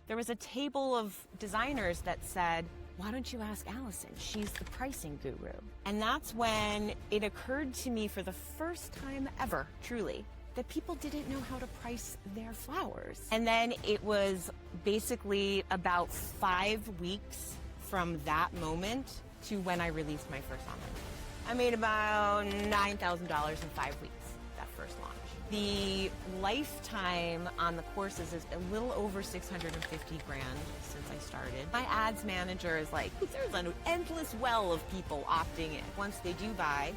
there was a table of designers that said, why don't you ask Alison? She's the pricing guru. And that's when it occurred to me for the first time ever, truly, that people didn't know how to price their flowers. And then it was basically about 5 weeks from that moment to when I released my first online course. I made about $9,000 in 5 weeks, that first launch. The lifetime on the courses is a little over 650 grand since I started. My ads manager is like, there's an endless well of people opting in. Once they do buy,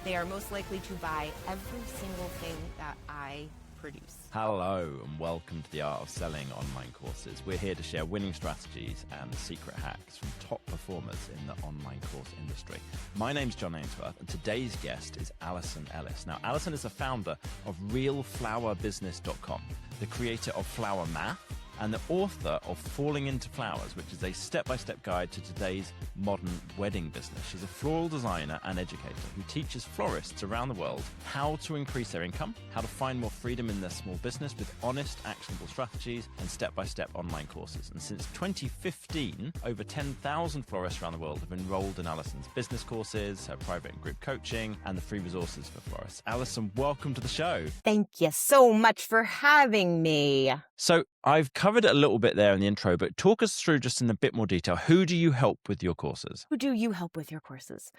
they are most likely to buy every single thing that I produce. Hello and welcome to the Art of Selling online courses. We're here to share winning strategies and secret hacks from top performers in the online course industry. My name's John Ainsworth and today's guest is Alison Ellis. Now, Alison is the founder of realflowerbusiness.com, the creator of Flower Math, and the author of Falling Into Flowers, which is a step-by-step guide to today's modern wedding business. She's a floral designer and educator who teaches florists around the world how to increase their income, how to find more freedom in their small business with honest, actionable strategies and step-by-step online courses. And since 2015, over 10,000 florists around the world have enrolled in Alison's business courses, her private and group coaching, and the free resources for florists. Alison, welcome to the show. Thank you so much for having me. So I've covered it a little bit there in the intro, but talk us through just in a bit more detail. Who do you help with your courses? Who do you help with your courses?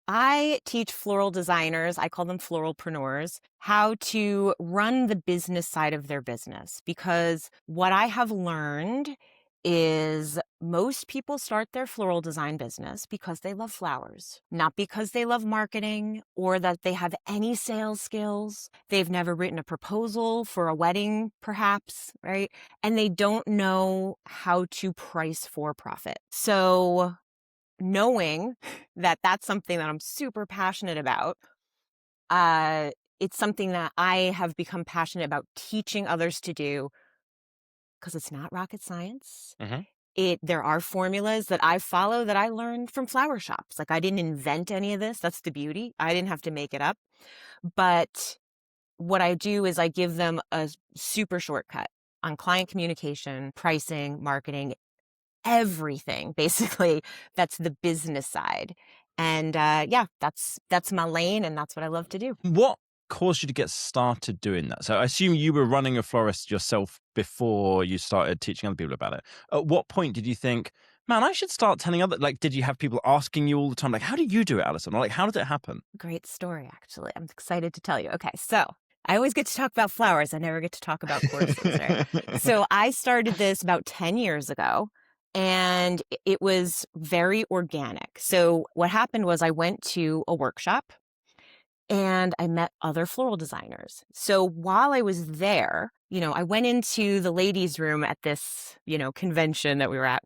I teach floral designers, I call them floralpreneurs, how to run the business side of their business. Because what I have learned is most people start their floral design business because they love flowers, not because they love marketing or that they have any sales skills. They've never written a proposal for a wedding, perhaps, right? And they don't know how to price for profit. So knowing that that's something that I'm super passionate about, it's something that I have become passionate about teaching others to do because it's not rocket science. There are formulas that I follow that I learned from flower shops. Like I didn't invent any of this. That's the beauty. I didn't have to make it up. But what I do is I give them a super shortcut on client communication, pricing, marketing, everything basically. That's the business side. And that's my lane and that's what I love to do. What caused you to get started doing that? So I assume you were running a florist yourself before you started teaching other people about it. At what point did you think, man, I should start telling other, like, did you have people asking you all the time, like, how do you do it, Alison? Or like, how did it happen? Great story, actually. I'm excited to tell you. Okay, so I always get to talk about flowers. I never get to talk about courses, right? So I started this about 10 years ago. And it was very organic. So what happened was I went to a workshop and I met other floral designers. So while I was there, I went into the ladies' room at this, convention that we were at.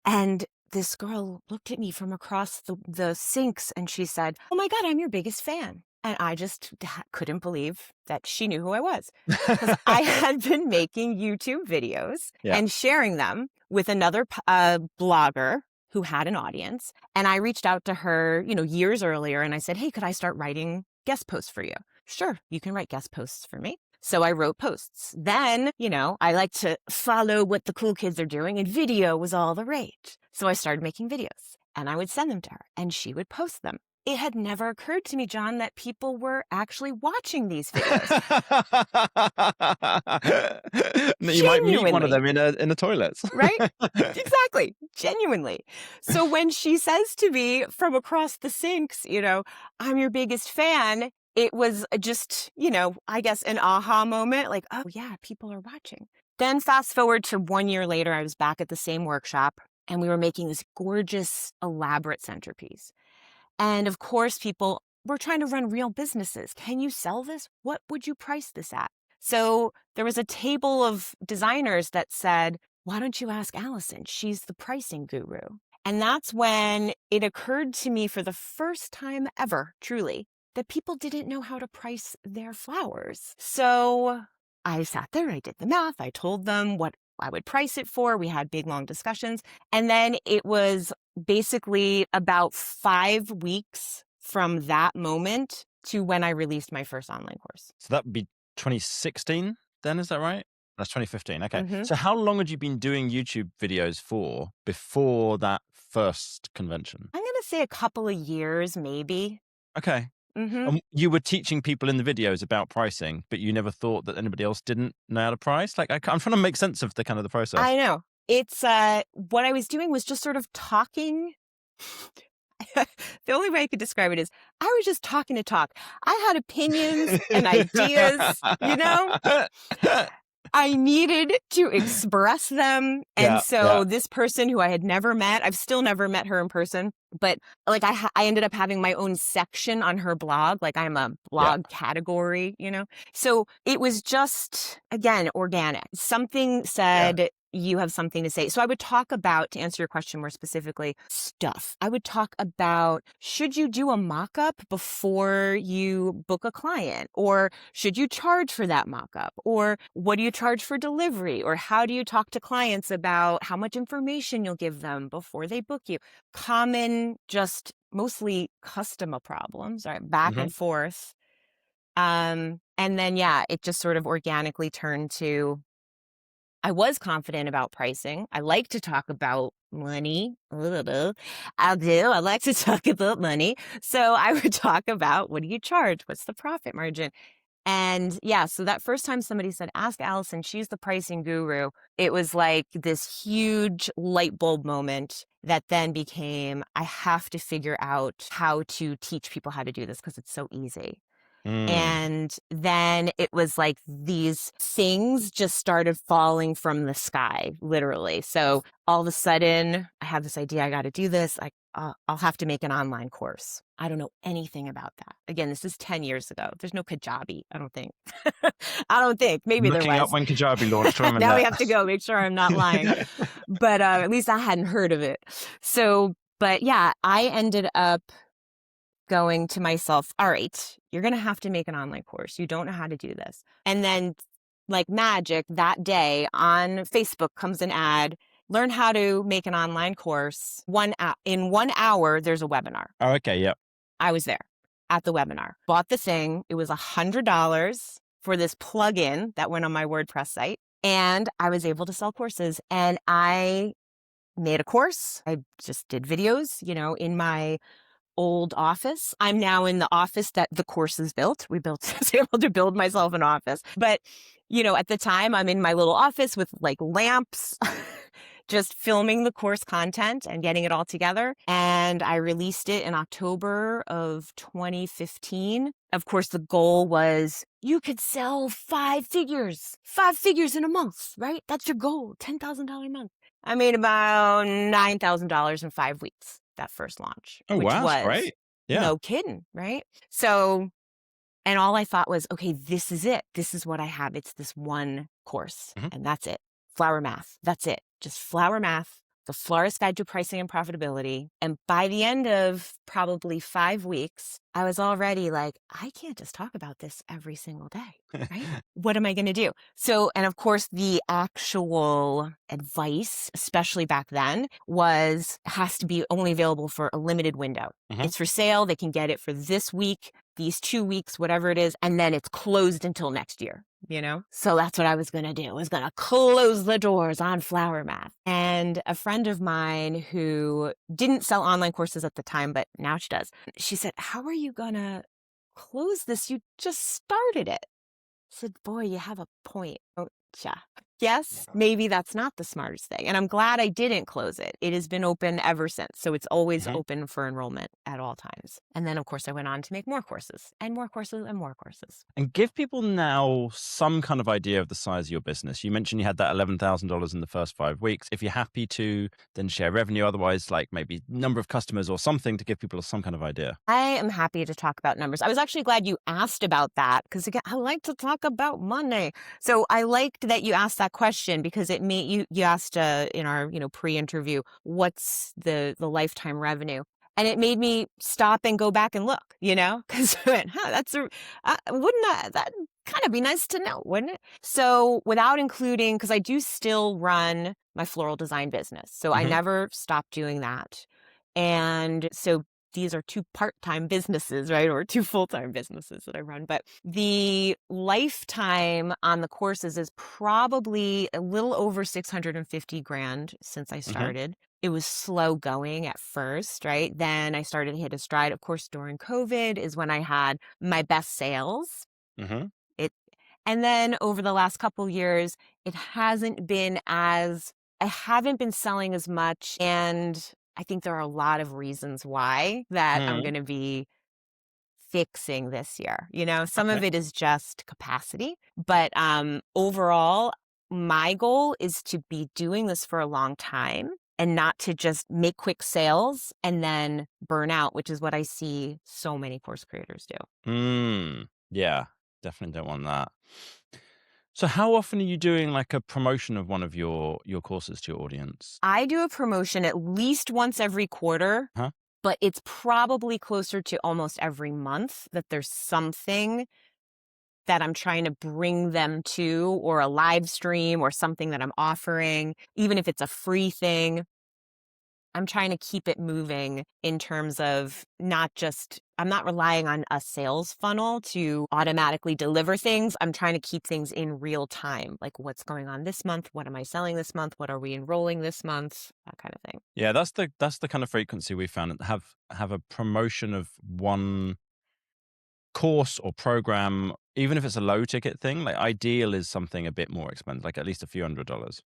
And this girl looked at me from across the sinks and she said, "Oh my God, I'm your biggest fan." And I just couldn't believe that she knew who I was because I had been making YouTube videos and sharing them with another blogger who had an audience. And I reached out to her, years earlier and I said, "Hey, could I start writing guest posts for you?" "Sure, you can write guest posts for me." So I wrote posts. Then, I like to follow what the cool kids are doing and video was all the rage. So I started making videos and I would send them to her and she would post them. It had never occurred to me, John, that people were actually watching these videos. You might meet one of them in a toilet. Right? Exactly. Genuinely. So when she says to me from across the sinks, "I'm your biggest fan," it was just, I guess an aha moment. Like, oh yeah, people are watching. Then fast forward to 1 year later, I was back at the same workshop and we were making this gorgeous, elaborate centerpiece. And of course, people were trying to run real businesses. Can you sell this? What would you price this at? So there was a table of designers that said, why don't you ask Alison? She's the pricing guru. And that's when it occurred to me for the first time ever, truly, that people didn't know how to price their flowers. So I sat there, I did the math, I told them what I would price it for. We had big, long discussions. And then it was basically about 5 weeks from that moment to when I released my first online course. So that would be 2016 then, is that right? That's 2015. Okay. Hmm. So how long had you been doing YouTube videos for before that first convention? I'm going to say a couple of years, maybe. Okay. Hmm. You were teaching people in the videos about pricing, but you never thought that anybody else didn't know how to price? Like, I'm trying to make sense of the kind of the process. I know. It's what I was doing was just sort of talking. The only way I could describe it is I was just talking to talk. I had opinions and ideas, I needed to express them. And Yeah, yeah, so this person who I had never met, I've still never met her in person, but like I ended up having my own section on her blog. Like I'm a yeah. blog category. So it was just, again, organic. Something Yeah. said, you have something to say. So I would talk about, to answer your question more specifically, stuff. I would talk about, should you do a mock-up before you book a client? Or should you charge for that mock-up? Or what do you charge for delivery? Or how do you talk to clients about how much information you'll give them before they book you? Common, just mostly customer problems, right? Back Hmm. and forth. And then, yeah, it just sort of organically turned to, I was confident about pricing. I like to talk about money. I do. I like to talk about money. So I would talk about, what do you charge? What's the profit margin? And yeah, so that first time somebody said, ask Alison, she's the pricing guru, it was like this huge light bulb moment that then became, I have to figure out how to teach people how to do this because it's so easy. Mm. And then it was like these things just started falling from the sky, literally. So all of a sudden, I have this idea, I got to do this. I'll have to make an online course. I don't know anything about that. Again, this is 10 years ago. There's no Kajabi, I don't think. I don't think. I'm Maybe there looking up was. when Kajabi launched. Now Remember we have to go make sure I'm not lying. that. But at least I hadn't heard of it. So, but yeah, I ended up going to myself, all right, you're going to have to make an online course. You don't know how to do this. And then, like magic, that day on Facebook comes an ad, learn how to make an online course. In 1 hour, there's a webinar. Oh, okay. Yeah. I was there at the webinar, bought the thing. It was $100 for this plugin that went on my WordPress site. And I was able to sell courses. And I made a course. I just did videos, in my old office. I'm now in the office that the course is built. I was able to build myself an office. But, at the time I'm in my little office with like lamps, just filming the course content and getting it all together. And I released it in October of 2015. Of course, the goal was you could sell five figures in a month, right? That's your goal, $10,000 a month. I made about $9,000 in 5 weeks that first launch, Oh, which wow. That's was great. Yeah. no kidding, right? So, and all I thought was, okay, this is it. This is what I have. It's this one course, Mhm. and that's it. Flower math. That's it. Just flower math, the florist guide to pricing and profitability. And by the end of probably 5 weeks, I was already like, I can't just talk about this every single day, right? What am I going to do? So, and of course, the actual advice, especially back then, has to be only available for a limited window. Mhm. It's for sale. They can get it for this week, these 2 weeks, whatever it is, and then it's closed until next year. So that's what I was going to do. I was going to close the doors on flower math. And a friend of mine who didn't sell online courses at the time, but now she does, she said, how are you going to close this? You just started it. I said, boy, you have a point. Oh, yeah. Yes, maybe that's not the smartest thing. And I'm glad I didn't close it. It has been open ever since. So it's always Mhm. open for enrollment at all times. And then, of course, I went on to make more courses and more courses and more courses. And give people now some kind of idea of the size of your business. You mentioned you had that $11,000 in the first 5 weeks. If you're happy to, then share revenue. Otherwise, like maybe number of customers or something to give people some kind of idea. I am happy to talk about numbers. I was actually glad you asked about that because, again, I like to talk about money. So I liked that you asked that question because it made you asked in our pre-interview, what's the lifetime revenue? And it made me stop and go back and look, because I went, wouldn't that kind of be nice to know, wouldn't it? So without including, because I do still run my floral design business. So I Mhm. never stopped doing that. And so these are two part-time businesses, right? Or two full-time businesses that I run. But the lifetime on the courses is probably a little over 650 grand since I Hmm. started. It was slow going at first, right? Then I started to hit a stride. Of course, during COVID is when I had my best sales. Hmm. It, and then over the last couple years, it hasn't been as, I haven't been selling as much. And I think there are a lot of reasons why that I'm Mm. going to be fixing this year. Some of Okay. it is just capacity, but overall, my goal is to be doing this for a long time and not to just make quick sales and then burn out, which is what I see so many course creators do. Yeah, definitely don't want that. So how often are you doing like a promotion of one of your courses to your audience? I do a promotion at least once every quarter, Huh? but it's probably closer to almost every month that there's something that I'm trying to bring them to, or a live stream or something that I'm offering, even if it's a free thing. I'm trying to keep it moving in terms of I'm not relying on a sales funnel to automatically deliver things. I'm trying to keep things in real time, like what's going on this month? What am I selling this month? What are we enrolling this month? That kind of thing. Yeah, that's the kind of frequency we found. Have a promotion of one course or program, even if it's a low ticket thing. Like ideal is something a bit more expensive, like at least a few $100s.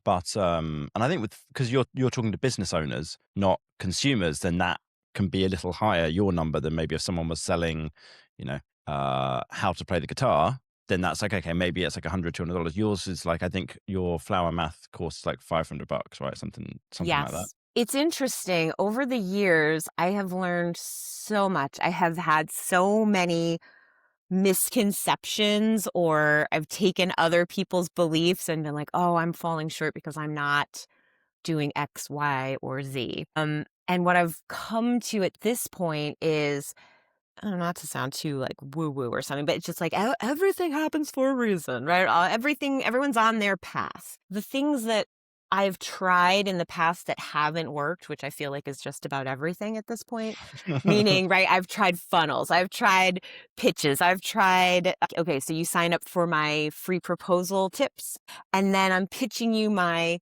But and I think because you're talking to business owners, not consumers, then that can be a little higher your number than maybe if someone was selling, you know, how to play the guitar. Then that's like, okay, maybe it's like $100, $200. Yours is like, I think your flower math course is like $500, right? Something like that. Yes. It's interesting. Over the years, I have learned so much. I have had so many misconceptions, or I've taken other people's beliefs and been like, oh, I'm falling short because I'm not doing X, Y, or Z. And what I've come to at this point is, not to sound too like woo woo or something, but it's just like everything happens for a reason, right? Everyone's on their path. The things that I've tried in the past that haven't worked, which I feel like is just about everything at this point. Meaning, right, I've tried funnels, I've tried pitches, I've tried, okay, so you sign up for my free proposal tips, and then I'm pitching you my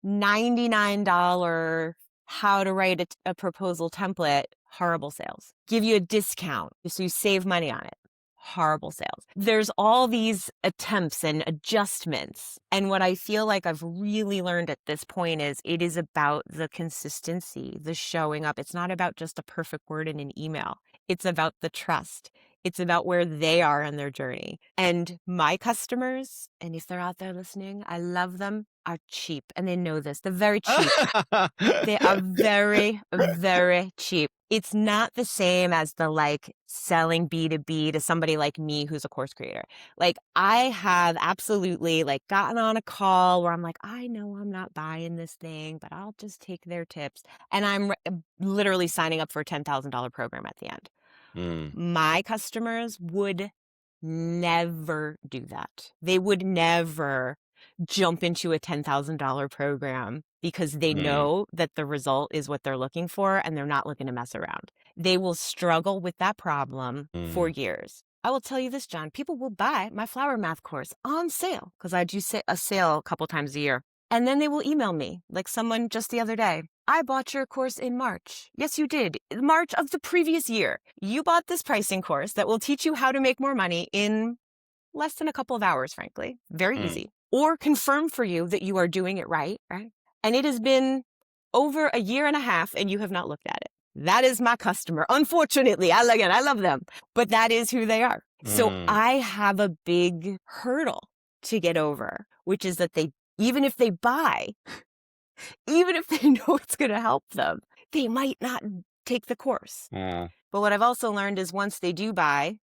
$99 how to write a proposal template. Horrible sales. Give you a discount so you save money on it. Horrible sales. There's all these attempts and adjustments. And what I feel like I've really learned at this point is it is about the consistency, the showing up. It's not about just a perfect word in an email. It's about the trust. It's about where they are on their journey. And my customers, and if they're out there listening, I love them, are cheap. And they know this. They're very cheap. They are very, very cheap. It's not the same as the like selling B2B to somebody like me who's a course creator. Like I have absolutely like gotten on a call where I'm like, I know I'm not buying this thing, but I'll just take their tips. And I'm literally signing up for a $10,000 program at the end. Mm, My customers would never do that. They would never jump into a $10,000 program because they mm, know that the result is what they're looking for and they're not looking to mess around. They will struggle with that problem for mm. years. I will tell you this, John, people will buy my flower math course on sale because I do a sale a couple times a year. And then they will email me, like someone just the other day. I bought your course in March. Yes, you did. March of the previous year. You bought this pricing course that will teach you how to make more money in less than a couple of hours, frankly. Very Mm. easy. Or confirm for you that you are doing it right? And it has been over a year and a half and you have not looked at it. That is my customer. Unfortunately, I love them, but that is who they are. So Mm. I have a big hurdle to get over, which is that even if they buy, even if they know it's going to help them, they might not take the course. Mm. But what I've also learned is once they do buy,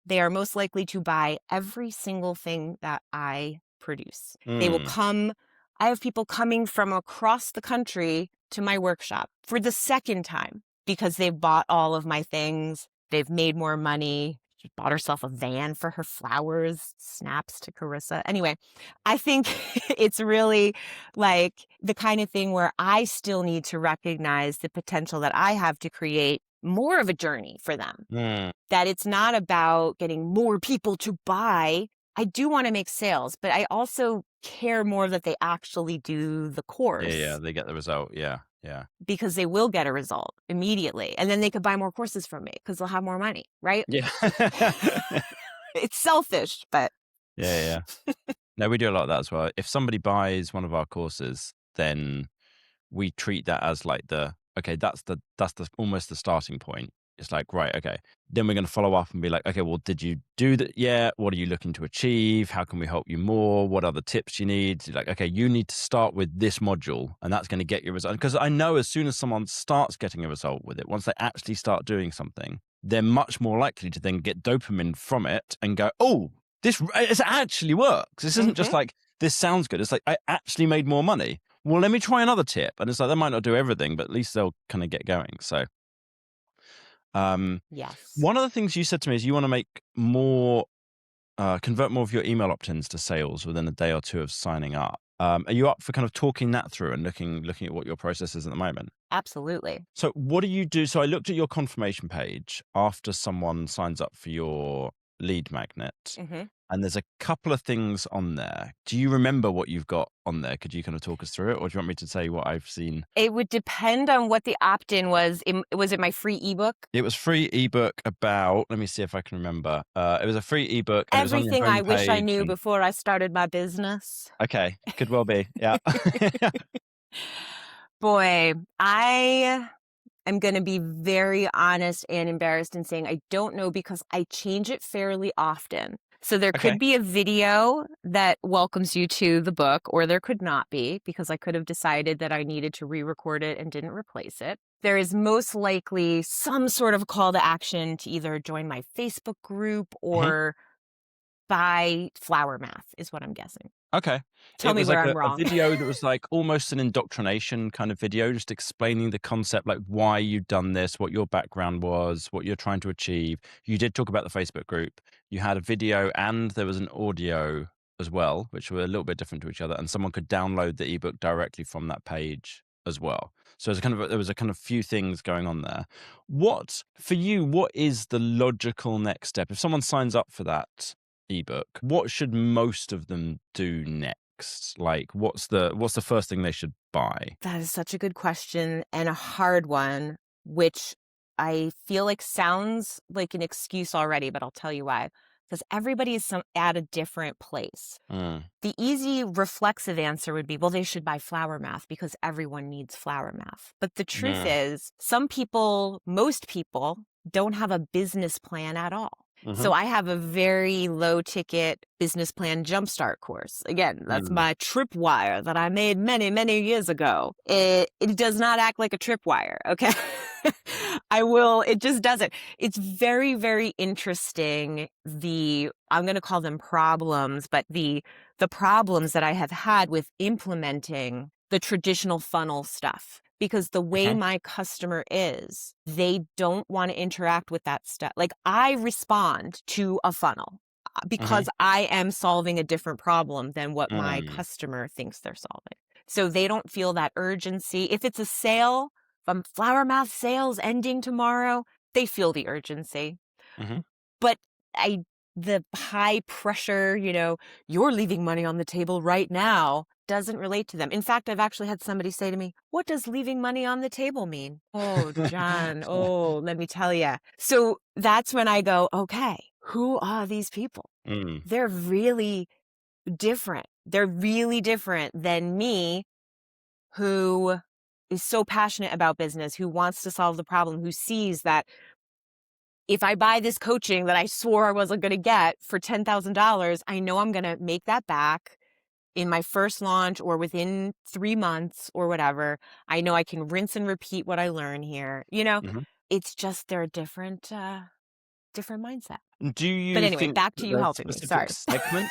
they are most likely to buy every single thing that I produce. They will Mm. come. I have people coming from across the country to my workshop for the second time because they've bought all of my things. They've made more money. She bought herself a van for her flowers, snaps to Carissa. Anyway, I think it's really like the kind of thing where I still need to recognize the potential that I have to create more of a journey for them. Mm. That it's not about getting more people to buy. I do want to make sales, but I also care more that they actually do the Yeah, course they get the result. Yeah, yeah. because they will get a result immediately. And then they could buy more courses from me because they'll have more money, right? Yeah. It's selfish, but Yeah, yeah. No, we do a lot of that as well. If somebody buys one of our courses, then we treat that as like okay, that's the almost the starting point. It's like, right, okay. Then we're going to follow up and be like, okay, well, did you do that? Yeah. What are you looking to achieve? How can we help you more? What other tips you need? Like, okay, you need to start with this module and that's going to get your result. Because I know as soon as someone starts getting a result with it, once they actually start doing something, they're much more likely to then get dopamine from it and go, oh, it actually works. This isn't just like, this sounds good. It's like, I actually made more money. Well, let me try another tip. And it's like, they might not do everything, but at least they'll kind of get going. So, yes. one of the things you said to me is you want to make convert more of your email opt-ins to sales within a day or two of signing up. Are you up for kind of talking that through and looking at what your process is at the moment? Absolutely. So what do you do? So I looked at your confirmation page after someone signs up for your lead magnet. And there's a couple of things on there. Do you remember what you've got on there? Could you kind of talk us through it? Or do you want me to tell you what I've seen? It would depend on what the opt-in was. Was it my free ebook? It was free ebook about, let me see if I can remember. It was a free ebook. And Everything it was on I your wish I homepage knew before I started my business. Okay, could well be. Yeah. Boy, I am going to be very honest and embarrassed in saying I don't know because I change it fairly often. So there Okay. could be a video that welcomes you to the book, or there could not be because I could have decided that I needed to re-record it and didn't replace it. There is most likely some sort of call to action to either join my Facebook group or buy flower math is what I'm guessing. Okay. Tell It me was where like I'm a wrong. video that was like almost an indoctrination kind of video, just explaining the concept, like why you'd done this, what your background was, what you're trying to achieve. You did talk about the Facebook group. You had a video and there was an audio as well, which were a little bit different to each other. And someone could download the ebook directly from that page as well. So there was a kind of few things going on there. For you, what is the logical next step? If someone signs up for that ebook, what should most of them do next? Like, what's the first thing they should buy? That is such a good question and a hard one, which I feel like sounds like an excuse already, but I'll tell you why. Because everybody is at a different place. The easy reflexive answer would be, well, they should buy flower math because everyone needs flower math. But the truth is, most people don't have a business plan at all. So I have a very low ticket business plan jumpstart course. Again, that's my Tripwire that I made many, many years ago. It does not act like a Tripwire, okay? It just doesn't. It's very, very interesting. I'm going to call them problems, but the problems that I have had with implementing the traditional funnel stuff. Because the way my customer is, they don't want to interact with that stuff. Like I respond to a funnel because I am solving a different problem than what my customer thinks they're solving. So they don't feel that urgency. If it's a sale, from flower math sales ending tomorrow, they feel the urgency. But the high pressure, you're leaving money on the table right now, doesn't relate to them. In fact, I've actually had somebody say to me, what does leaving money on the table mean? Oh, John, let me tell you. So that's when I go, okay, who are these people? They're really different. They're really different than me, who is so passionate about business, who wants to solve the problem, who sees that if I buy this coaching that I swore I wasn't going to get for $10,000, I know I'm going to make that back in my first launch or within 3 months or whatever. I know I can rinse and repeat what I learn here. It's just they're a different mindset. Do you But anyway, think back to that you there's helping me. specific Sorry. segment?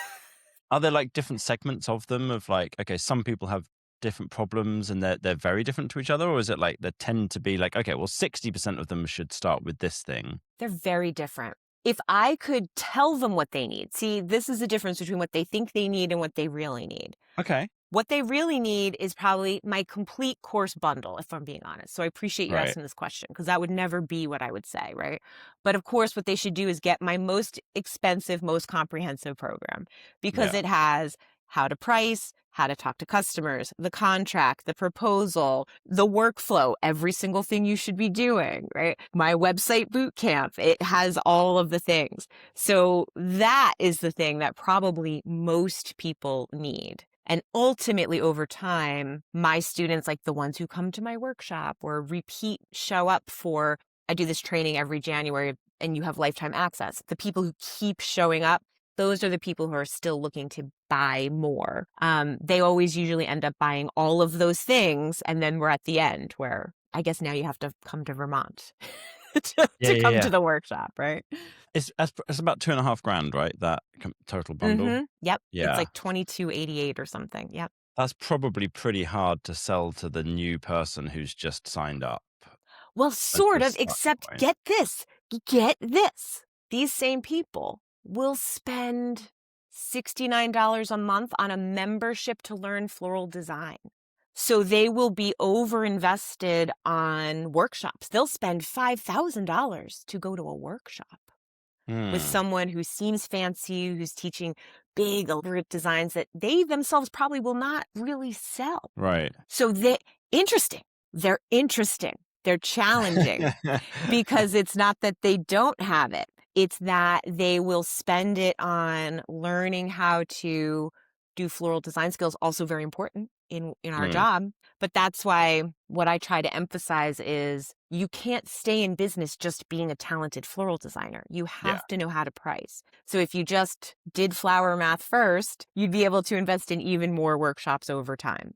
Are there like different segments of them of like, okay, some people have different problems and they're very different to each other? Or is it like they tend to be like, okay, well, 60% of them should start with this thing? They're very different. if I could tell them what they need, see, this is the difference between what they think they need and what they really need. Okay. What they really need is probably my complete course bundle, if I'm being honest. So I appreciate you Right. asking this question, because that would never be what I would say, right? But of course, what they should do is get my most expensive, most comprehensive program, because Yeah. it has how to price, how to talk to customers, the contract, the proposal, the workflow, every single thing you should be doing, right? My website boot camp, it has all of the things. So that is the thing that probably most people need. And ultimately, over time, my students, like the ones who come to my workshop or repeat show up for, I do this training every January and you have lifetime access. The people who keep showing up, those are the people who are still looking to buy more. They always usually end up buying all of those things. And then we're at the end where I guess now you have to come to Vermont Yeah, to yeah, come yeah. to the workshop, right? It's about 2.5 grand, right? That total bundle. Yep. It's Yeah. like 2288 or something. Yep. That's probably pretty hard to sell to the new person who's just signed up Well, as the sort of, starting except point. get this. Get this. These same people will spend $69 a month on a membership to learn floral design. So they will be over invested on workshops. They'll spend $5,000 to go to a workshop with Hmm. someone who seems fancy, who's teaching big, elaborate designs that they themselves probably will not really sell. Right. So interesting. They're interesting. They're challenging, because it's not that they don't have it. It's that they will spend it on learning how to do floral design skills, also very important in our Hmm. job. But that's why what I try to emphasize is you can't stay in business just being a talented floral designer. You Yeah. have to know how to price. So if you just did flower math first, you'd be able to invest in even more workshops over time.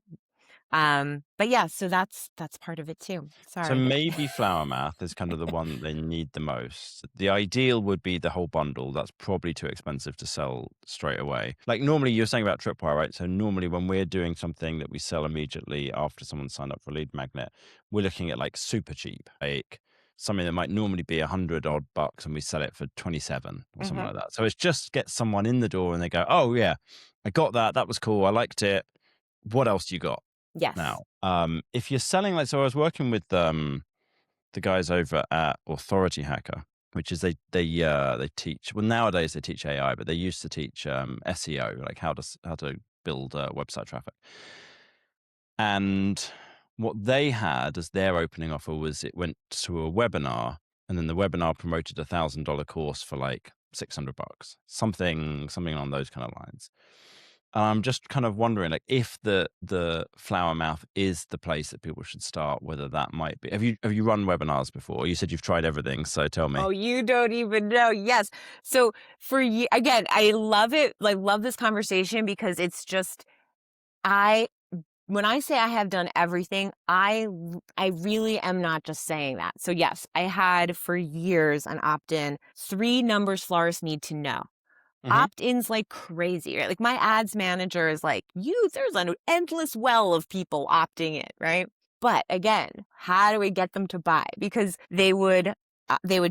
But yeah, so that's part of it too. So Sorry. maybe flower math is kind of the one that they need the most. The ideal would be the whole bundle. That's probably too expensive to sell straight away. Like normally you're saying about Tripwire, right? So normally when we're doing something that we sell immediately after someone signed up for a lead magnet, we're looking at like super cheap, like something that might normally be 100 odd bucks and we sell it for 27 or something Hmm. like that. So it's just get someone in the door and they go, oh yeah, I got that. That was cool. I liked it. What else you got? Yes. Now, if you're selling like, so I was working with the guys over at Authority Hacker, which is they teach, well nowadays they teach AI, but they used to teach SEO, like how to build website traffic. And what they had as their opening offer was it went to a webinar, and then the webinar promoted $1,000 course for like 600 bucks, something along those kind of lines. I'm just kind of wondering, like, if the flower mouth is the place that people should start, whether that might be. Have you run webinars before? You said you've tried everything, so tell me. Oh, you don't even know. Yes. So for you, again, I love it. Like, love this conversation because it's just, I, when I say I have done everything, I really am not just saying that. So yes, I had for years an opt-in, 3 numbers florists need to know. Hmm. Opt-ins like crazy, right? Like my ads manager is like, there's an endless well of people opting in, right? But again, how do we get them to buy? Because they would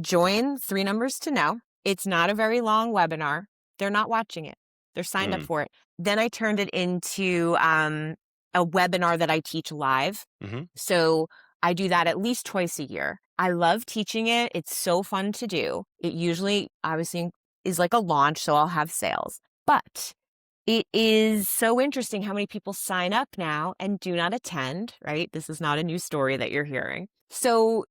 join 3 numbers to know. It's not a very long webinar. They're not watching it. They're signed up Mm. for it. Then I turned it into a webinar that I teach live. Hmm. So I do that at least twice a year. I love teaching it. It's so fun to do. It usually, obviously, is like a launch, so I'll have sales. But it is so interesting how many people sign up now and do not attend, right? This is not a new story that you're hearing. So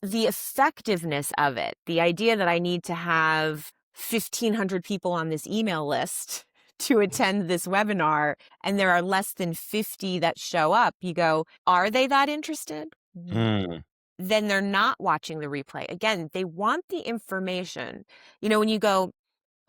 the effectiveness of it, the idea that I need to have 1,500 people on this email list to attend this webinar, and there are less than 50 that show up, you go, are they that interested? No. Mm. Then they're not watching the replay. Again, they want the information. When you go,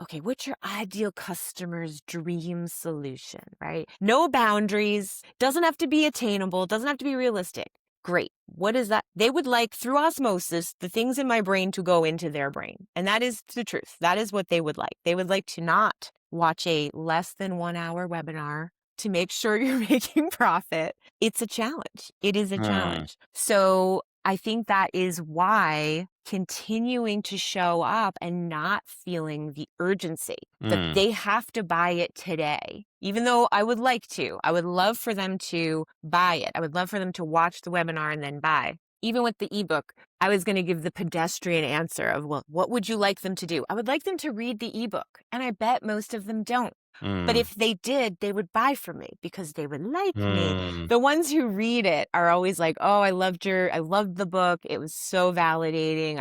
okay, what's your ideal customer's dream solution, right? No boundaries, doesn't have to be attainable, doesn't have to be realistic. Great. What is that? They would like, through osmosis, the things in my brain to go into their brain. And that is the truth. That is what they would like. They would like to not watch a less than 1 hour webinar to make sure you're making profit. It's a challenge. It is a Mm. challenge. So I think that is why continuing to show up and not feeling the urgency that Mm. they have to buy it today, even though I would like to. I would love for them to buy it. I would love for them to watch the webinar and then buy. Even with the ebook, I was going to give the pedestrian answer of, well, what would you like them to do? I would like them to read the ebook, and I bet most of them don't. But Mm. if they did, they would buy from me because they would like me. Mm. The ones who read it are always like, oh, I loved the book. It was so validating.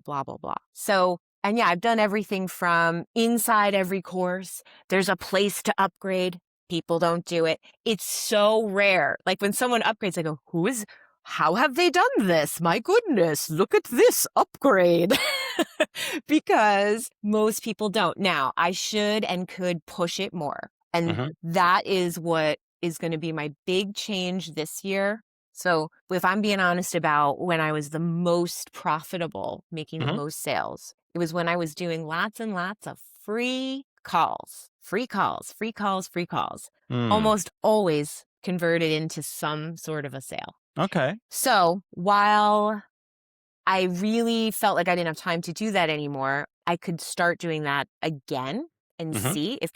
Blah, blah, blah. So, and yeah, I've done everything from inside every course. There's a place to upgrade. People don't do it. It's so rare. Like when someone upgrades, I go, how have they done this? My goodness, look at this upgrade. Because most people don't. Now, I should and could push it more. And Mm-hmm. that is what is going to be my big change this year. So if I'm being honest about when I was the most profitable, making the Mm-hmm. most sales, it was when I was doing lots and lots of free calls, free calls, free calls, free calls, Mm. almost always converted into some sort of a sale. Okay. So while I really felt like I didn't have time to do that anymore, I could start doing that again and Mm-hmm. see if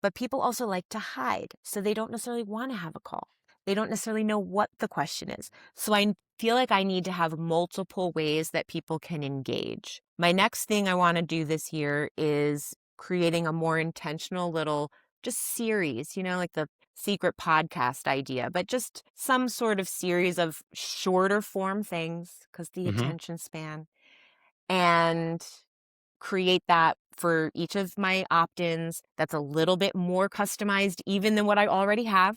but people also like to hide. So they don't necessarily want to have a call. They don't necessarily know what the question is. So I feel like I need to have multiple ways that people can engage. My next thing I want to do this year is creating a more intentional little just series, like the secret podcast idea, but just some sort of series of shorter form things because the Mm-hmm. attention span, and create that for each of my opt-ins that's a little bit more customized even than what I already have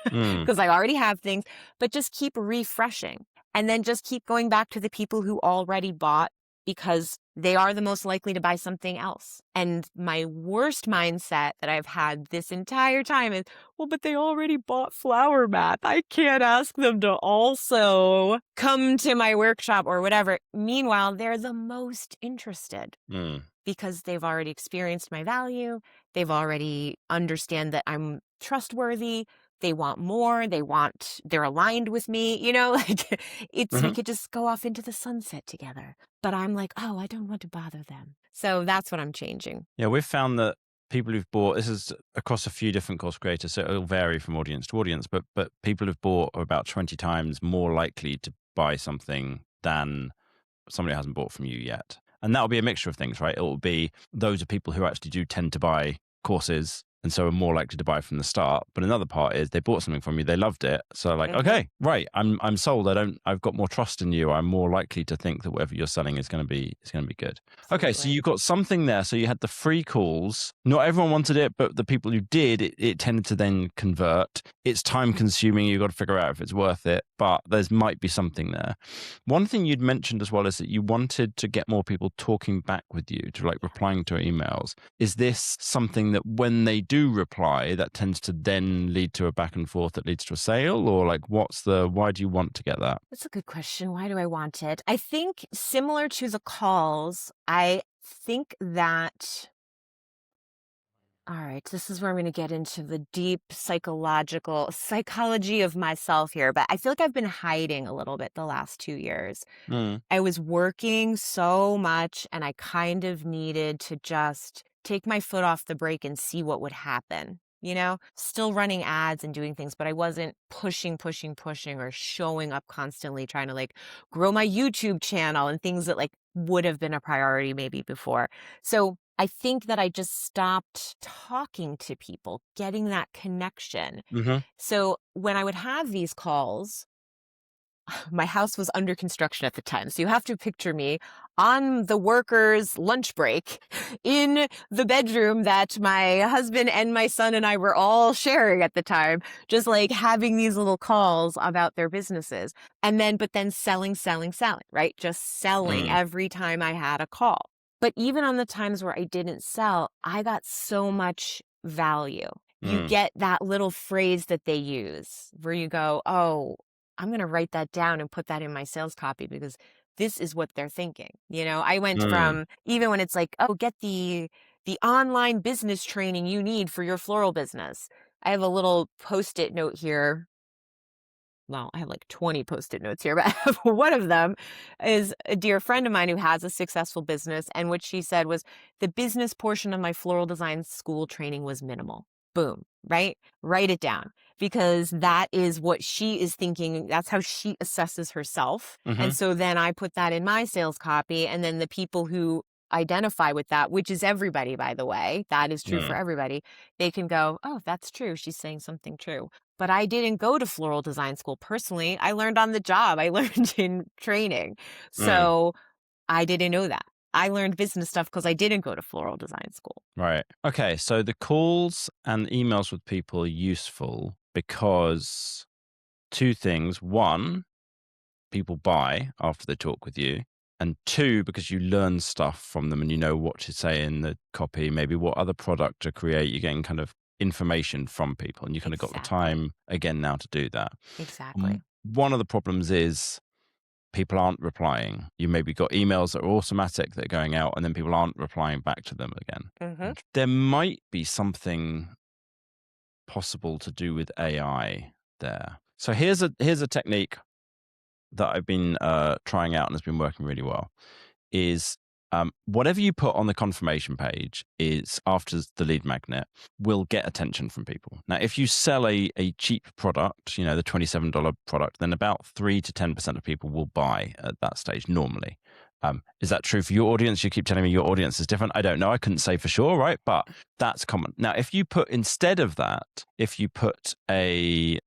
Mm. because I already have things, but just keep refreshing and then just keep going back to the people who already bought because they are the most likely to buy something else. And my worst mindset that I've had this entire time is, well, but they already bought flower math. I can't ask them to also come to my workshop or whatever. Meanwhile, they're the most interested Mm. because they've already experienced my value. They've already understand that I'm trustworthy. They want more. They're aligned with me, like we Mm-hmm. could just go off into the sunset together. But I'm like, oh, I don't want to bother them. So that's what I'm changing. Yeah, we've found that people who've bought, this is across a few different course creators, so it'll vary from audience to audience, but people who've bought are about 20 times more likely to buy something than somebody who hasn't bought from you yet. And that'll be a mixture of things, right? It will be those are people who actually do tend to buy courses and so are more likely to buy from the start. But another part is they bought something from you, they loved it. So like, okay, right, I'm sold. I've got more trust in you. I'm more likely to think that whatever you're selling is going to be good. Absolutely. Okay, so you got something there. So you had the free calls. Not everyone wanted it, but the people who did, it tended to then convert. It's time consuming. You've got to figure out if it's worth it, but there's might be something there. One thing you'd mentioned as well is that you wanted to get more people talking back with you, to like replying to emails. Is this something that when they do reply, that tends to then lead to a back and forth that leads to a sale? Or like, why do you want to get that? That's a good question. Why do I want it? I think similar to the calls, I think that, all right, this is where I'm going to get into the deep psychology of myself here, but I feel like I've been hiding a little bit the last 2 years. Mm. I was working so much and I kind of needed to just take my foot off the brake and see what would happen. Still running ads and doing things, but I wasn't pushing or showing up constantly trying to like grow my YouTube channel and things that like would have been a priority maybe before. So I think that I just stopped talking to people, getting that connection. Mm-hmm. So when I would have these calls, my house was under construction at the time. So you have to picture me on the workers' lunch break in the bedroom that my husband and my son and I were all sharing at the time, just like having these little calls about their businesses. But then selling, right? Just selling every time I had a call. But even on the times where I didn't sell, I got so much value. You get that little phrase that they use where you go, oh, I'm going to write that down and put that in my sales copy because this is what they're thinking. I went from, even when it's like, oh, get the online business training you need for your floral business. I have a little Post-it note here. well, I have like 20 post-it notes here, but one of them is a dear friend of mine who has a successful business. And what she said was the business portion of my floral design school training was minimal. Boom, right? Write it down because that is what she is thinking. That's how she assesses herself. And Hmm. so then I put that in my sales copy. And then the people who identify with that, which is everybody, by the way, that is true for Mm. everybody, they can go, oh, that's true. She's saying something true. But I didn't go to floral design school personally. I learned on the job. I learned in training. Mm. So I didn't know that. I learned business stuff because I didn't go to floral design school. Right. Okay. So the calls and emails with people are useful because two things. One, people buy after they talk with you. And two, because you learn stuff from them and you know what to say in the copy, maybe what other product to create. You're getting kind of information from people and you kind of got the Exactly. time again now to do that. Exactly. One of the problems is people aren't replying. You maybe got emails that are automatic that are going out and then people aren't replying back to them again. Hmm. There might be something possible to do with AI there. So here's a technique that I've been trying out and has been working really well. Is whatever you put on the confirmation page is after the lead magnet will get attention from people. Now, if you sell a cheap product, you know, the $27 product, then about 3 to 10% of people will buy at that stage normally. Is that true for your audience? You keep telling me your audience is different. I don't know. I couldn't say for sure, right? But that's common. Now, if you put instead of that, if you put a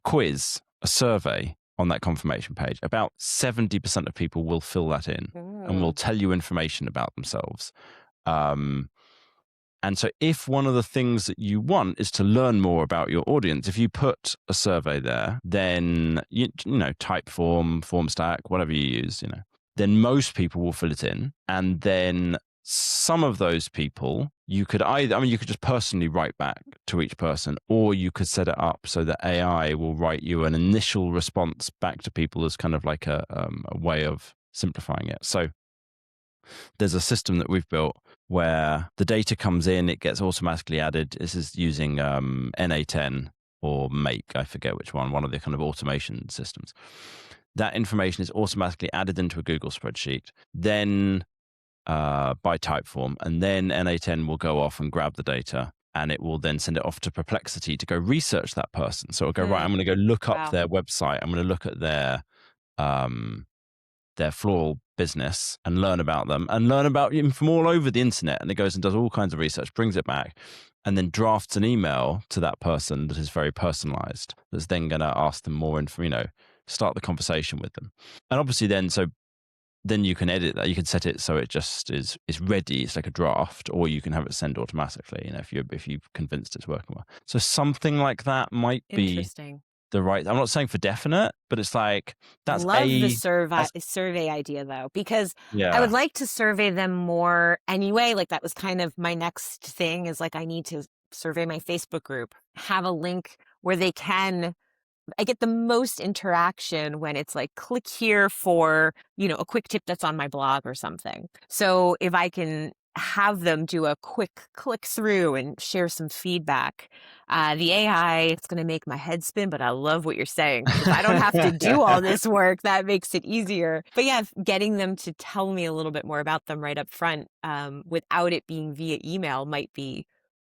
quiz, a survey on that confirmation page, about 70% of people will fill that in and will Mm. tell you information about themselves. And so if one of the things that you want is to learn more about your audience, if you put a survey there, then, you know, Typeform, FormStack, whatever you use, you know, then most people will fill it in. And then some of those people, you could either, I mean, you could just personally write back to each person, or you could set it up so that AI will write you an initial response back to people as kind of like a way of simplifying it. So there's a system that we've built where the data comes in, it gets automatically added. This is using NA10 or Make, I forget which one of the kind of automation systems. That information is automatically added into a Google spreadsheet, then by Typeform, and then NA10 will go off and grab the data and it will then send it off to Perplexity to go research that person. So it'll go, right, I'm going to go look up Wow. their website. I'm going to look at their floral business and learn about them and learn about them from all over the internet. And it goes and does all kinds of research, brings it back, and then drafts an email to that person that is very personalized. That's then going to ask them more info, you know, start the conversation with them. And obviously then you can edit that. You can set it so it just is ready. It's like a draft, or you can have it send automatically, you know, if you've convinced it's working well. So something like that might be Interesting. the right. I'm not saying for definite, but it's like that's Love the that's survey idea though, because I would yeah. like to survey them more anyway. Like that was kind of my next thing is like I need to survey my Facebook group, have a link where I get the most interaction when it's like, click here for, you know, a quick tip that's on my blog or something. So if I can have them do a quick click through and share some feedback, the AI, it's going to make my head spin, but I love what you're saying. 'Cause if I don't have to do all this work, that makes it easier. But yeah, getting them to tell me a little bit more about them right up front, without it being via email might be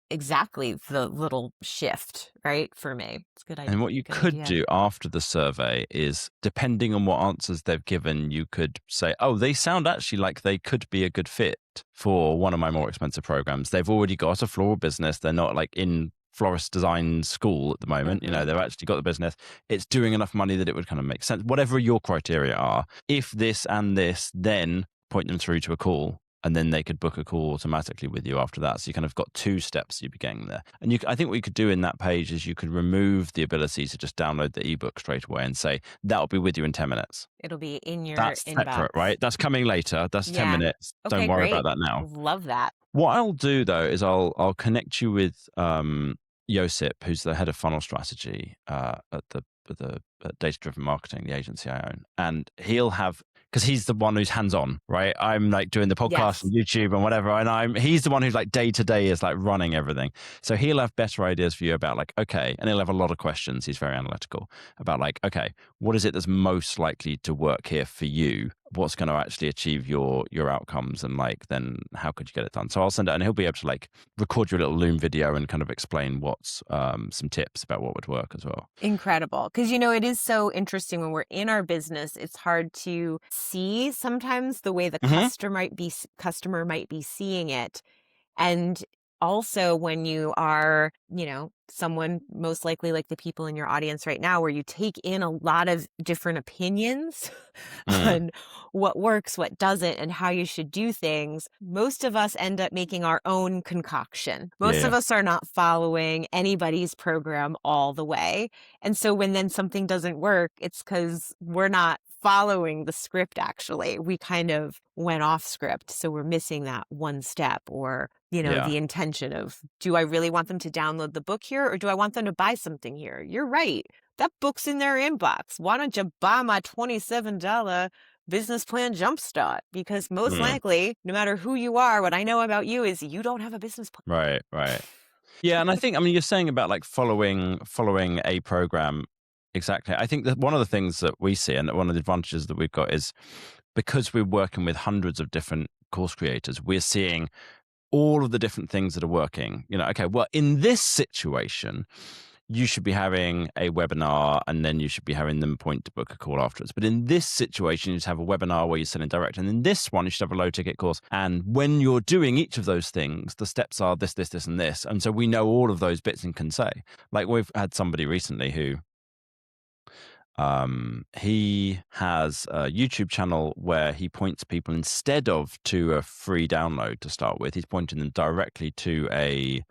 exactly the little shift, right? For me. It's a And what you good could idea. do after the survey is, depending on what answers they've given, you could say, oh, they sound actually like they could be a good fit for one of my more expensive programs. They've already got a floral business. They're not like in florist design school at the moment. You know, Mhm. they've actually got the business. It's doing enough money that it would kind of make sense. Whatever your criteria are, if this and this, then point them through to a call. And then they could book a call automatically with you after that. So you kind of got two steps you'd be getting there. And I think what you could do in that page is you could remove the ability to just download the ebook straight away and say, that'll be with you in 10 minutes. It'll be in your That's separate, inbox. right? That's coming later. That's 10 Yeah. minutes. Don't Okay, worry about great. that now. Love that. What I'll do though is I'll connect you with Josip, who's the head of funnel strategy at the Data Driven Marketing, the agency I own, and he'll have because he's the one who's hands-on, right? I'm like doing the podcast Yes. and YouTube and whatever, and he's the one who's like day to day is like running everything. So he'll have better ideas for you about like, okay, and he'll have a lot of questions. He's very analytical about like, okay, what is it that's most likely to work here for you? What's going to actually achieve your outcomes, and like then how could you get it done? So I'll send it, and he'll be able to like record your little Loom video and kind of explain what's some tips about what would work as well. Incredible. Because, you know, it is so interesting when we're in our business, it's hard to see sometimes the way the Mm-hmm. customer might be seeing it. And also when you are, you know, someone most likely like the people in your audience right now, where you take in a lot of different opinions Mm. on what works, what doesn't, and how you should do things, most of us end up making our own concoction. Most Yeah. of us are not following anybody's program all the way. And so when then something doesn't work, it's because we're not following the script. Actually, we kind of went off script, so we're missing that one step, or, you know, Yeah. the intention of, do I really want them to download the book here, or do I want them to buy something here? You're right, that book's in their inbox. Why don't you buy my $27 business plan jumpstart? Because most Mm. likely, no matter who you are, what I know about you is you don't have a business plan. Right. Yeah, and I think, I mean, you're saying about like following a program. Exactly. I think that one of the things that we see, and one of the advantages that we've got, is because we're working with hundreds of different course creators, we're seeing all of the different things that are working. You know, okay, well, in this situation, you should be having a webinar, and then you should be having them point to book a call afterwards. But in this situation, you just have a webinar where you're selling direct. And in this one, you should have a low ticket course. And when you're doing each of those things, the steps are this, and this. And so we know all of those bits and can say, like, we've had somebody recently who he has a YouTube channel where he points people, instead of to a free download to start with, he's pointing them directly to a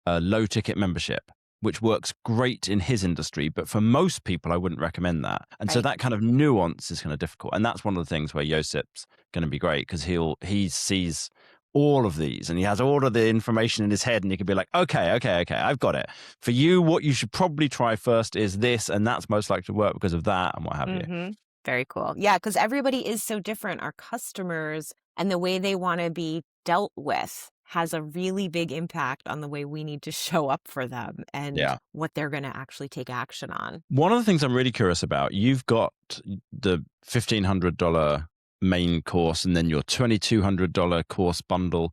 low ticket membership, which works great in his industry, but for most people, I wouldn't recommend that. And so Right. that kind of nuance is kind of difficult. And that's one of the things where Josip's going to be great, because he sees all of these and he has all of the information in his head, and you can be like, okay, I've got it. For you, what you should probably try first is this, and that's most likely to work because of that, and what have you. Very cool. Yeah, because everybody is so different. Our customers and the way they want to be dealt with has a really big impact on the way we need to show up for them and Yeah. what they're going to actually take action on. One of the things I'm really curious about, you've got the $1,500 main course and then your $2,200 course bundle.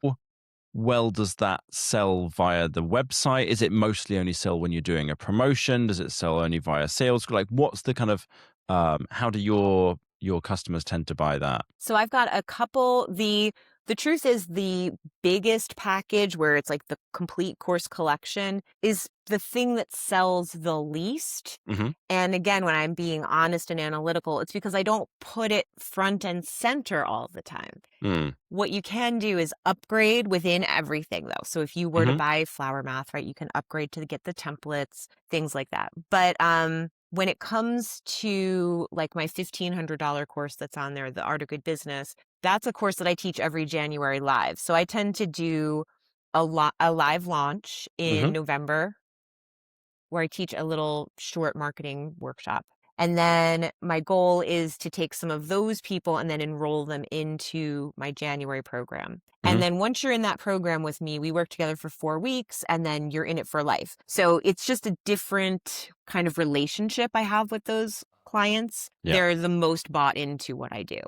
Well, does that sell via the website? Is it mostly only sell when you're doing a promotion? Does it sell only via sales? Like, what's the kind of, how do your customers tend to buy that? So I've got a couple. The truth is, the biggest package, where it's like the complete course collection, is the thing that sells the least. Mm-hmm. And again, when I'm being honest and analytical, it's because I don't put it front and center all the time. Mm. What you can do is upgrade within everything, though. So if you were to buy Flower Math, right, you can upgrade to get the templates, things like that. But when it comes to like my $1,500 course that's on there, The Art of Good Business, that's a course that I teach every January live. So I tend to do a live launch in November, where I teach a little short marketing workshop. And then my goal is to take some of those people and then enroll them into my January program. And then once you're in that program with me, we work together for 4 weeks, and then you're in it for life. So it's just a different kind of relationship I have with those clients. Yeah. They're the most bought into what I do.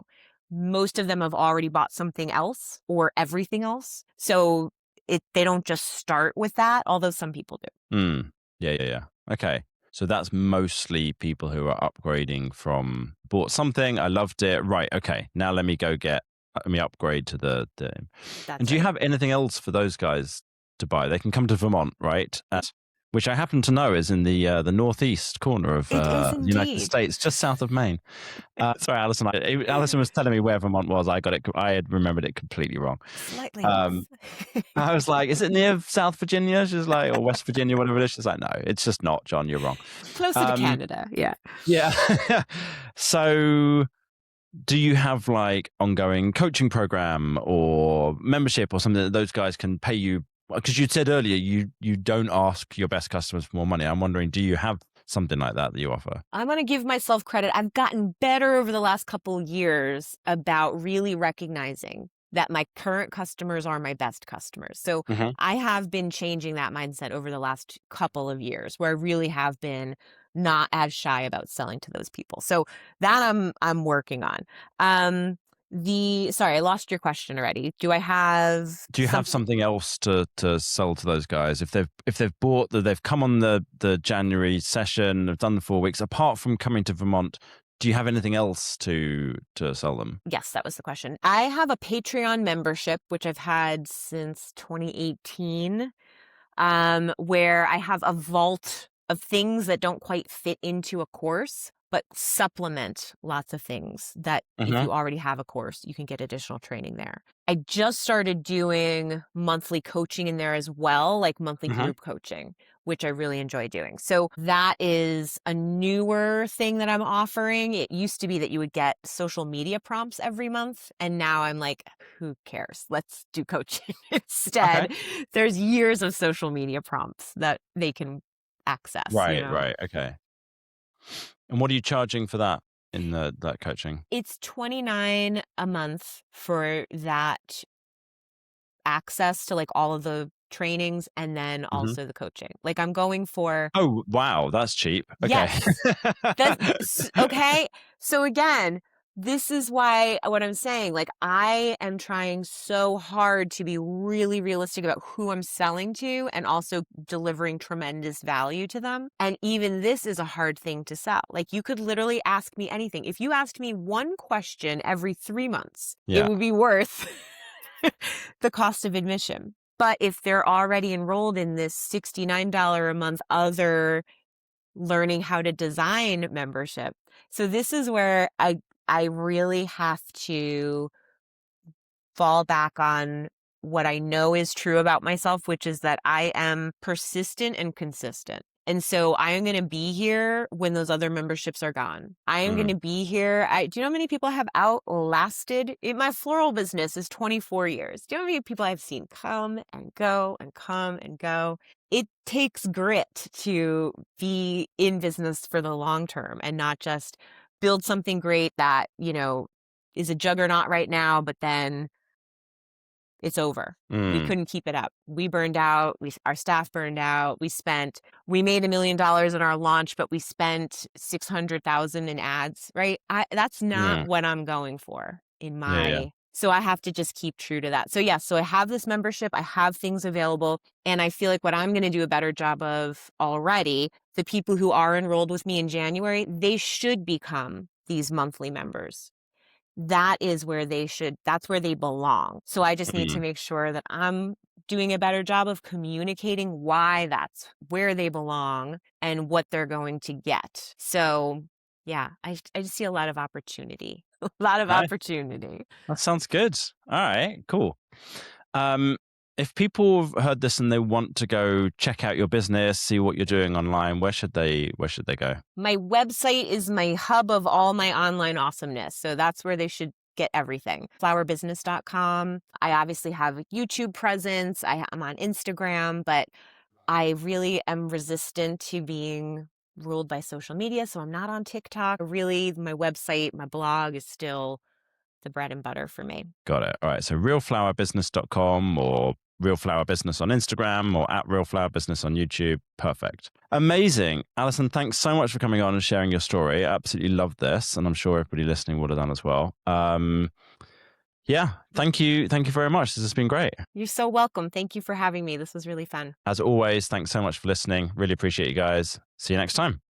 Most of them have already bought something else or everything else. So they don't just start with that, although some people do. Yeah. Okay. So that's mostly people who are upgrading from bought something, I loved it. Right. Okay. Now let me upgrade to the and do you have anything else for those guys to buy? They can come to Vermont, right? Which I happen to know is in the northeast corner of the United States, just south of Maine. Sorry, Alison. Alison was telling me where Vermont was. I had remembered it completely wrong. Slightly. I was like, is it near South Virginia? She's like, or West Virginia, whatever it is. She's like, no, it's just not, John. You're wrong. Closer to Canada. Yeah. Yeah. So do you have like ongoing coaching program or membership or something that those guys can pay you? Because you said earlier you don't ask your best customers for more money. I'm wondering, do you have something like that you offer? I'm going to give myself credit. I've gotten better over the last couple of years about really recognizing that my current customers are my best customers. So Hmm. I have been changing that mindset over the last couple of years where I really have been not as shy about selling to those people. So that I'm working on. Sorry, I lost your question already. Do I have Do you have something else to sell to those guys if they've bought they've come on the January session, have done the 4 weeks? Apart from coming to Vermont, do you have anything else to sell them? Yes, that was the question. I have a Patreon membership, which I've had since 2018, where I have a vault of things that don't quite fit into a course, but supplement lots of things that if Hmm. you already have a course, you can get additional training there. I just started doing monthly coaching in there as well, like monthly Hmm. group coaching, which I really enjoy doing. So that is a newer thing that I'm offering. It used to be that you would get social media prompts every month. And now I'm like, who cares? Let's do coaching Okay. instead. There's years of social media prompts that they can access, you Right, know. right. Okay. And what are you charging for that in that coaching? It's $29 a month for that access to like all of the trainings and then Hmm. also the coaching. Like I'm going for Oh, wow, that's cheap. Okay. yes. Okay. So again, this is why what I'm saying, like I am trying so hard to be really realistic about who I'm selling to and also delivering tremendous value to them. And even this is a hard thing to sell. Like you could literally ask me anything. If you asked me one question every 3 months, it Yeah. would be worth the cost of admission. But if they're already enrolled in this $69 a month other learning how to design membership. So this is where I really have to fall back on what I know is true about myself, which is that I am persistent and consistent. And so I am going to be here when those other memberships are gone. I am going Mm. to be here. Do you know how many people have outlasted? My floral business is 24 years. Do you know how many people I've seen come and go and come and go? It takes grit to be in business for the long term and not just build something great that, is a juggernaut right now, but then it's over. We Mm. couldn't keep it up. We burned out. Our staff burned out. We made $1 million in our launch, but we spent 600,000 in ads, right? That's not Mm. what I'm going for Yeah, yeah. so I have to just keep true to that. So yeah, so I have this membership, I have things available, and I feel like what I'm going to do a better job of already, the people who are enrolled with me in January, they should become these monthly members. That's where they belong. So I just need to Mm. make sure that I'm doing a better job of communicating why that's where they belong and what they're going to get. So yeah, I just see a lot of opportunity, a lot of Okay. opportunity. That sounds good. All right, cool. Um, if people have heard this and they want to go check out your business, see what you're doing online, where should they go? My website is my hub of all my online awesomeness. So that's where they should get everything. Flowerbusiness.com. I obviously have a YouTube presence. I'm on Instagram, but I really am resistant to being ruled by social media. So I'm not on TikTok. Really, my website, my blog is still the bread and butter for me. Got it. All right. So realflowerbusiness.com or Real Flower Business on Instagram or at Real Flower Business on YouTube. Perfect. Amazing. Alison, thanks so much for coming on and sharing your story. I absolutely loved this. And I'm sure everybody listening would have done as well. Yeah. Thank you. Thank you very much. This has been great. You're so welcome. Thank you for having me. This was really fun. As always, thanks so much for listening. Really appreciate you guys. See you next time.